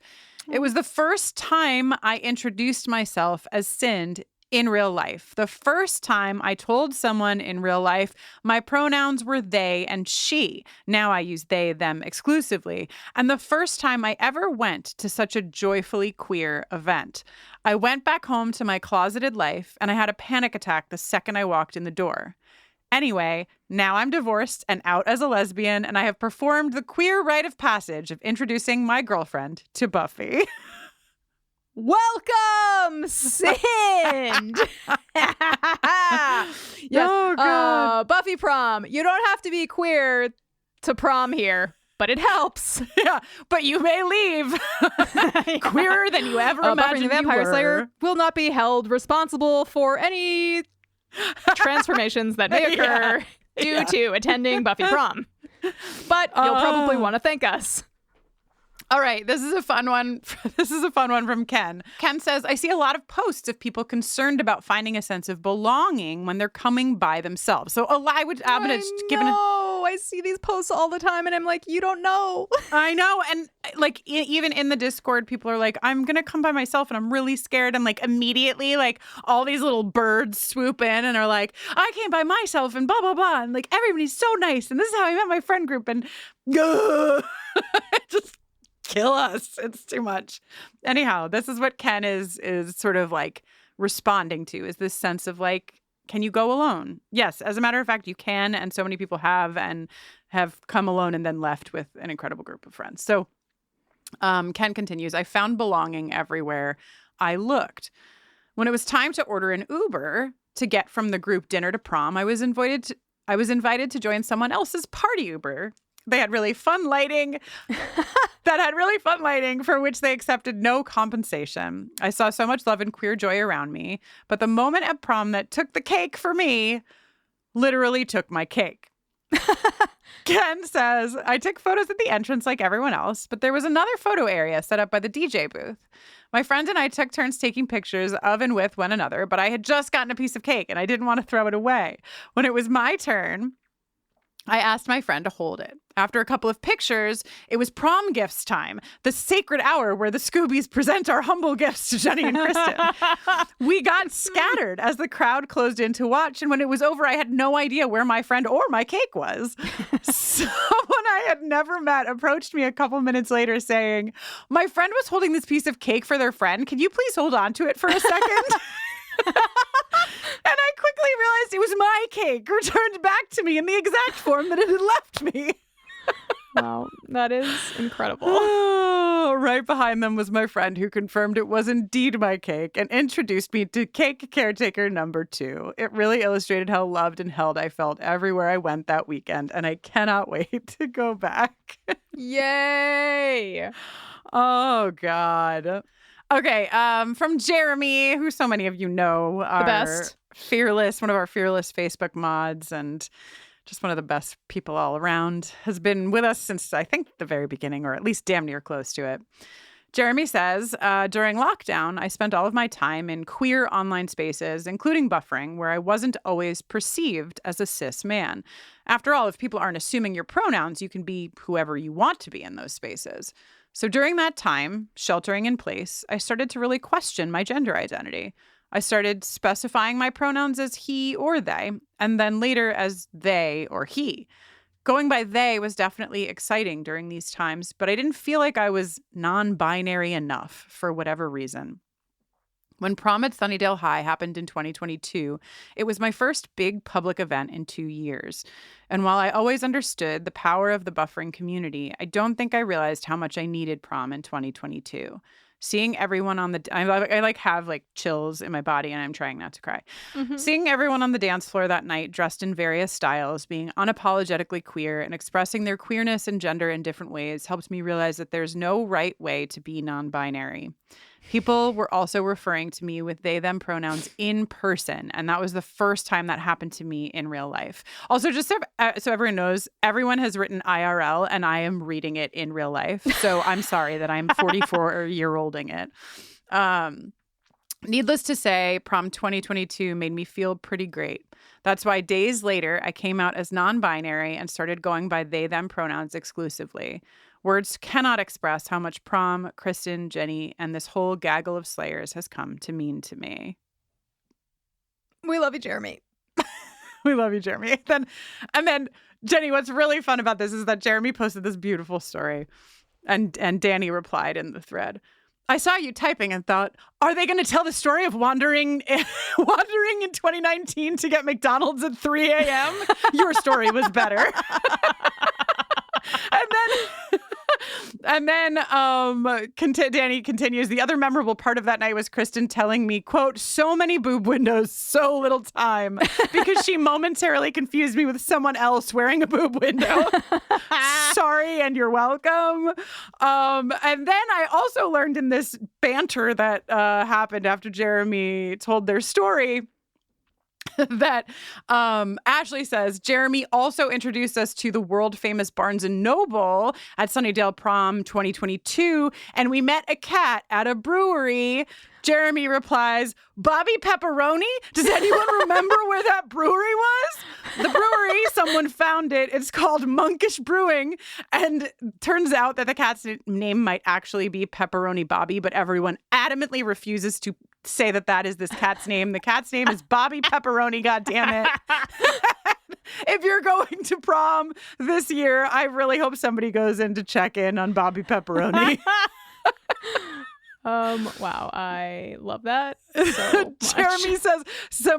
It was the first time I introduced myself as Sind in real life. The first time I told someone in real life my pronouns were they and she. Now I use they, them exclusively. And the first time I ever went to such a joyfully queer event. I went back home to my closeted life and I had a panic attack the second I walked in the door. Anyway, now I'm divorced and out as a lesbian, and I have performed the queer rite of passage of introducing my girlfriend to Buffy. Welcome, Sind! Yes. Oh, God. Buffy Prom. You don't have to be queer to prom here, but it helps. Yeah, but you may leave queerer than you ever imagined Buffy the Vampire you were. Slayer will not be held responsible for any transformations that may occur due to attending Buffy Prom. But you'll probably want to thank us. All right, this is a fun one. This is a fun one from Ken. Ken says, I see a lot of posts of people concerned about finding a sense of belonging when they're coming by themselves. So I see these posts all the time and I'm like, you don't know. I know. And like, even in the Discord, people are like, I'm going to come by myself and I'm really scared. And like immediately, like all these little birds swoop in and are like, I came by myself and blah, blah, blah. And like, everybody's so nice. And this is how I met my friend group. And just kill us. It's too much. Anyhow, this is what Ken is sort of like responding to, is this sense of like, can you go alone? Yes, as a matter of fact, you can. And so many people have come alone and then left with an incredible group of friends. So Ken continues, I found belonging everywhere I looked. When it was time to order an Uber to get from the group dinner to prom, I was invited to join someone else's party Uber. They had really fun lighting for which they accepted no compensation. I saw so much love and queer joy around me, but the moment at prom that took the cake for me literally took my cake. Ken says, I took photos at the entrance like everyone else, but there was another photo area set up by the DJ booth. My friend and I took turns taking pictures of and with one another, but I had just gotten a piece of cake and I didn't want to throw it away. When it was my turn, I asked my friend to hold it. After a couple of pictures, it was prom gifts time, the sacred hour where the Scoobies present our humble gifts to Jenny and Kristin. We got scattered as the crowd closed in to watch, and when it was over, I had no idea where my friend or my cake was. Someone I had never met approached me a couple minutes later saying, my friend was holding this piece of cake for their friend. Can you please hold on to it for a second? And I quickly realized it was my cake returned back to me in the exact form that it had left me. Wow, that is incredible. Oh, Right behind them was my friend who confirmed it was indeed my cake and introduced me to cake caretaker number 2. It really illustrated how loved and held I felt everywhere I went that weekend, and I cannot wait to go back. Yay! Oh, God. Okay, from Jeremy, who so many of you know, The best. Fearless, one of our Fearless Facebook mods, and just one of the best people all around, has been with us since, I think, the very beginning, or at least damn near close to it. Jeremy says, during lockdown, I spent all of my time in queer online spaces, including buffering, where I wasn't always perceived as a cis man. After all, if people aren't assuming your pronouns, you can be whoever you want to be in those spaces. So during that time, sheltering in place, I started to really question my gender identity. I started specifying my pronouns as he or they, and then later as they or he. Going by they was definitely exciting during these times, but I didn't feel like I was non-binary enough for whatever reason. When prom at Sunnydale High happened in 2022, it was my first big public event in 2 years. And while I always understood the power of the buffering community, I don't think I realized how much I needed prom in 2022. Seeing everyone on the, I have chills in my body and I'm trying not to cry. Mm-hmm. Seeing everyone on the dance floor that night dressed in various styles, being unapologetically queer and expressing their queerness and gender in different ways helped me realize that there's no right way to be non-binary. People were also referring to me with they, them pronouns in person. And that was the first time that happened to me in real life. Also, just so everyone knows, everyone has written IRL and I am reading it in real life. So I'm sorry that I'm 44-year-olding it. Needless to say, prom 2022 made me feel pretty great. That's why days later, I came out as non-binary and started going by they, them pronouns exclusively. Words cannot express how much prom, Kristin, Jenny, and this whole gaggle of slayers has come to mean to me. We love you, Jeremy. We love you, Jeremy. And then, Jenny, what's really fun about this is that Jeremy posted this beautiful story, and Danny replied in the thread. I saw you typing and thought, are they going to tell the story of wandering in 2019 to get McDonald's at 3 a.m.? Your story was better. Danny continues, the other memorable part of that night was Kristin telling me, quote, so many boob windows, so little time, because she momentarily confused me with someone else wearing a boob window. Sorry, and you're welcome. And then I also learned in this banter that happened after Jeremy told their story that Ashley says, Jeremy also introduced us to the world famous Barnes & Noble at Sunnydale Prom 2022, and we met a cat at a brewery. Jeremy replies, Bobby Pepperoni? Does anyone remember where that brewery was? The brewery, someone found it. It's called Monkish Brewing. And turns out that the cat's name might actually be Pepperoni Bobby, but everyone adamantly refuses to say that that is this cat's name. The cat's name is Bobby Pepperoni, goddammit. If you're going to prom this year, I really hope somebody goes in to check in on Bobby Pepperoni. Wow, I love that so much. Jeremy says,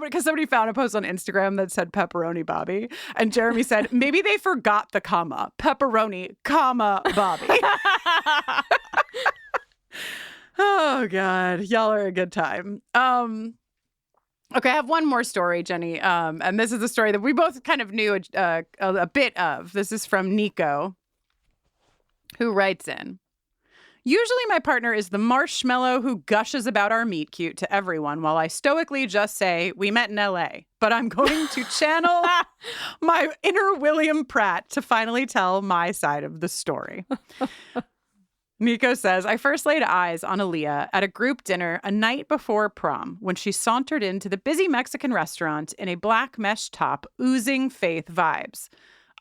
because somebody found a post on Instagram that said Pepperoni Bobby, and Jeremy said, maybe they forgot the comma. Pepperoni, comma, Bobby. Oh, God. Y'all are a good time. Okay, I have one more story, Jenny, and this is a story that we both kind of knew a bit of. This is from Nico, who writes in. Usually my partner is the marshmallow who gushes about our meet cute to everyone while I stoically just say, we met in LA. But I'm going to channel my inner William Pratt to finally tell my side of the story. Nico says, I first laid eyes on Aaliyah at a group dinner a night before prom when she sauntered into the busy Mexican restaurant in a black mesh top oozing faith vibes.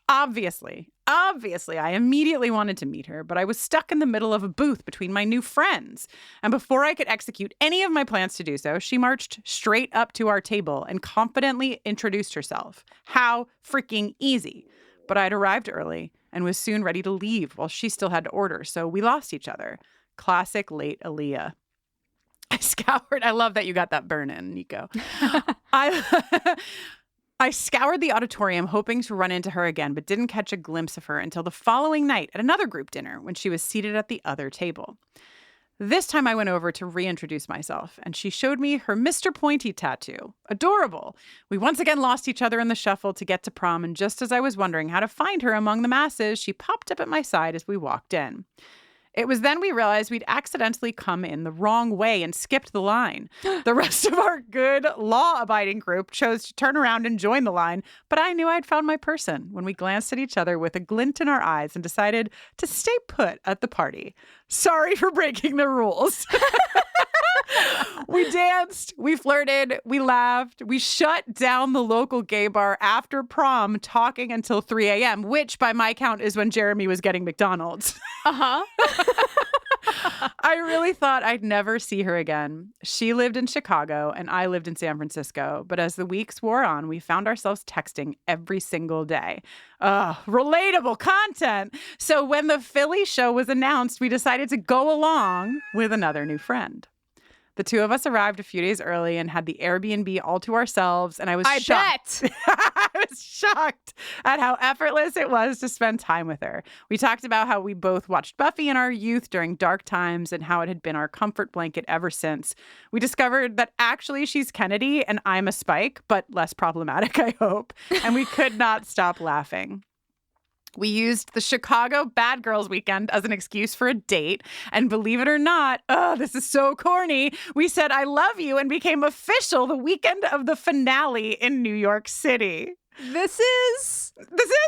Obviously, I immediately wanted to meet her, but I was stuck in the middle of a booth between my new friends. And before I could execute any of my plans to do so, she marched straight up to our table and confidently introduced herself. How freaking easy. But I'd arrived early and was soon ready to leave while she still had to order, so we lost each other. Classic late Aaliyah. I scoured. I love that you got that burn in, Nico. I scoured the auditorium hoping to run into her again, but didn't catch a glimpse of her until the following night at another group dinner when she was seated at the other table. This time I went over to reintroduce myself, and she showed me her Mr. Pointy tattoo. Adorable. We once again lost each other in the shuffle to get to prom, and just as I was wondering how to find her among the masses, she popped up at my side as we walked in. It was then we realized we'd accidentally come in the wrong way and skipped the line. The rest of our good, law-abiding group chose to turn around and join the line, but I knew I'd found my person when we glanced at each other with a glint in our eyes and decided to stay put at the party. Sorry for breaking the rules. We danced, we flirted, we laughed, we shut down the local gay bar after prom, talking until 3 a.m., which by my count is when Jeremy was getting McDonald's. Uh-huh. I really thought I'd never see her again. She lived in Chicago and I lived in San Francisco. But as the weeks wore on, we found ourselves texting every single day. Relatable content. So when the Philly show was announced, we decided to go along with another new friend. The two of us arrived a few days early and had the Airbnb all to ourselves, and I was shocked. I was shocked at how effortless it was to spend time with her. We talked about how we both watched Buffy in our youth during dark times and how it had been our comfort blanket ever since. We discovered that actually she's Kennedy and I'm a Spike, but less problematic, I hope. And we could not stop laughing. We used the Chicago Bad Girls weekend as an excuse for a date. And believe it or not, this is so corny, we said I love you and became official the weekend of the finale in New York City. This is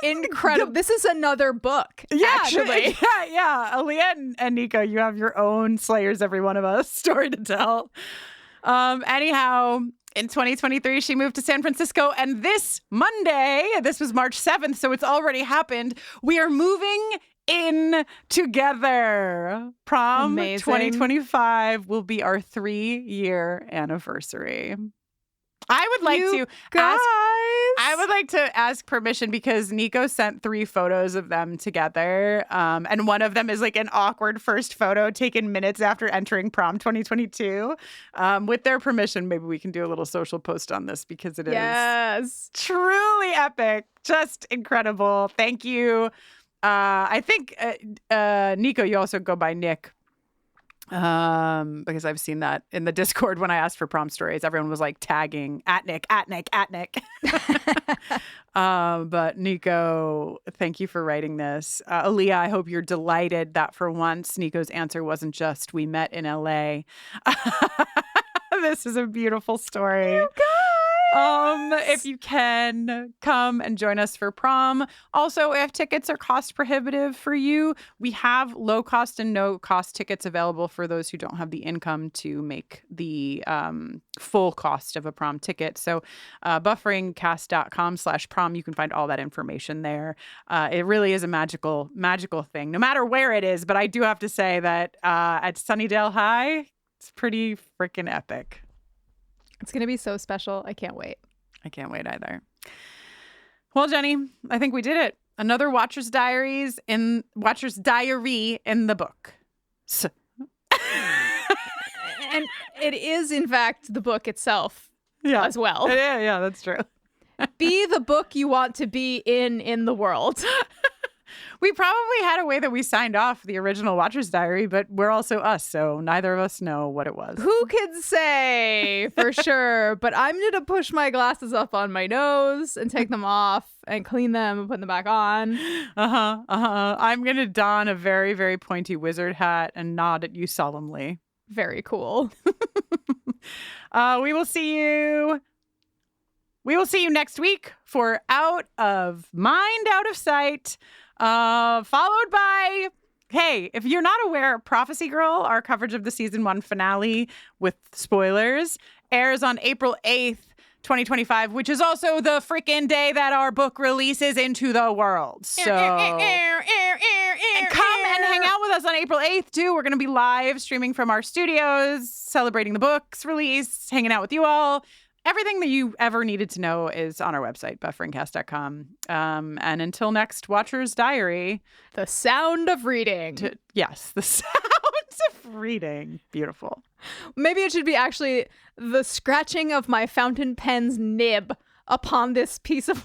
incredible. This is another book, actually. Yeah. Aaliyah and Nico, you have your own Slayers, every one of us, story to tell. Anyhow, in 2023, she moved to San Francisco, and this Monday, this was March 7th, so it's already happened, we are moving in together. Prom Amazing. 2025 will be our 3-year anniversary. I would like to ask permission because Nico sent 3 photos of them together. And one of them is like an awkward first photo taken minutes after entering prom 2022. With their permission, maybe we can do a little social post on this because it is truly epic. Just incredible. Thank you. I think, Nico, you also go by Nick. Because I've seen that in the Discord when I asked for prom stories, everyone was like tagging at Nick. But Nico, thank you for writing this. Aaliyah, I hope you're delighted that for once Nico's answer wasn't just we met in LA. This is a beautiful story. You guys! If you can come and join us for prom. Also, if tickets are cost prohibitive for you, we have low cost and no cost tickets available for those who don't have the income to make the full cost of a prom ticket. So bufferingcast.com/prom, you can find all that information there. It really is a magical thing, no matter where it is. But I do have to say that at Sunnydale High, it's pretty freaking epic. It's going to be so special. I can't wait. I can't wait either. Well, Jenny, I think we did it. Another Watcher's Diary in the book. And it is, in fact, the book itself as well. Yeah, that's true. Be the book you want to be in the world. We probably had a way that we signed off the original Watcher's Diary, but we're also us, so neither of us know what it was. Who can say for sure? But I'm going to push my glasses up on my nose and take them off and clean them and put them back on. I'm going to don a very, very pointy wizard hat and nod at you solemnly. Very cool. We will see you next week for Out of Mind, Out of Sight. Followed by, hey, if you're not aware, Prophecy Girl, our coverage of the season 1 finale with spoilers, airs on April 8th, 2025, which is also the freaking day that our book releases into the world. So come and hang out with us on April 8th, too. We're going to be live streaming from our studios, celebrating the book's release, hanging out with you all. Everything that you ever needed to know is on our website, bufferingcast.com. And until next Watcher's Diary. The sound of reading. Yes, the sounds of reading. Beautiful. Maybe it should be actually the scratching of my fountain pen's nib upon this piece of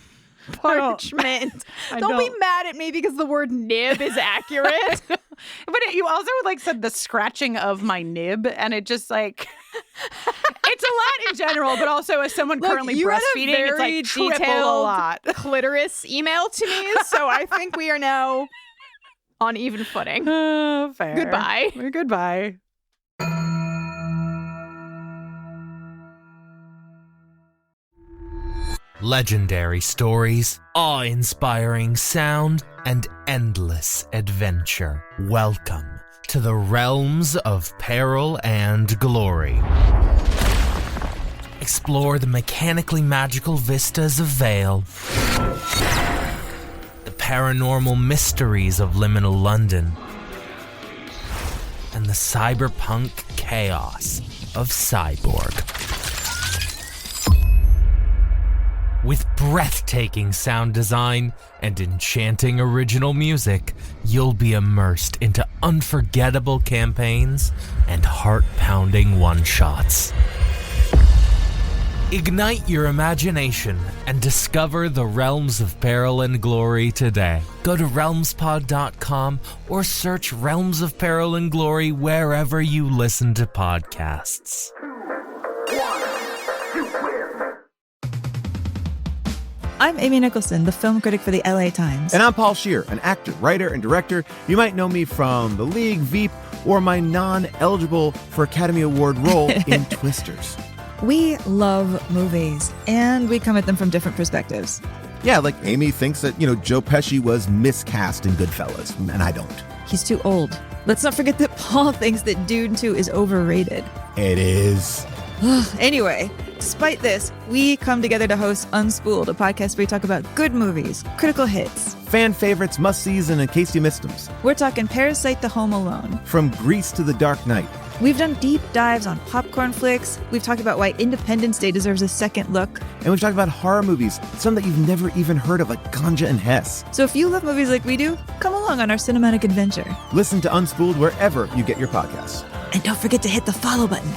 parchment. Don't be mad at me because the word nib is accurate. But you also said the scratching of my nib, and it just it's a lot in general, but also as someone currently breastfeeding, it's triple a lot. Clitoris email to me, so I think we are now on even footing. Fair. Goodbye. Goodbye. Legendary stories, awe-inspiring sound, and endless adventure. Welcome to the realms of peril and glory. Explore the mechanically magical vistas of Vale, the paranormal mysteries of liminal London, and the cyberpunk chaos of Cyborg. With breathtaking sound design and enchanting original music, you'll be immersed into unforgettable campaigns and heart-pounding one-shots. Ignite your imagination and discover the realms of peril and glory today. Go to realmspod.com or search Realms of Peril and Glory wherever you listen to podcasts. I'm Amy Nicholson, the film critic for the LA Times. And I'm Paul Scheer, an actor, writer, and director. You might know me from The League, Veep, or my non-eligible for Academy Award role in Twisters. We love movies, and we come at them from different perspectives. Yeah, like Amy thinks that, Joe Pesci was miscast in Goodfellas, and I don't. He's too old. Let's not forget that Paul thinks that Dune 2 is overrated. It is. Anyway, despite this, we come together to host Unspooled, a podcast where we talk about good movies, critical hits, fan favorites, must-sees, and in case you missed them. We're talking Parasite to Home Alone. From Grease to The Dark Knight. We've done deep dives on popcorn flicks. We've talked about why Independence Day deserves a second look. And we've talked about horror movies, some that you've never even heard of, like Ganja and Hess. So if you love movies like we do, come along on our cinematic adventure. Listen to Unspooled wherever you get your podcasts. And don't forget to hit the follow button.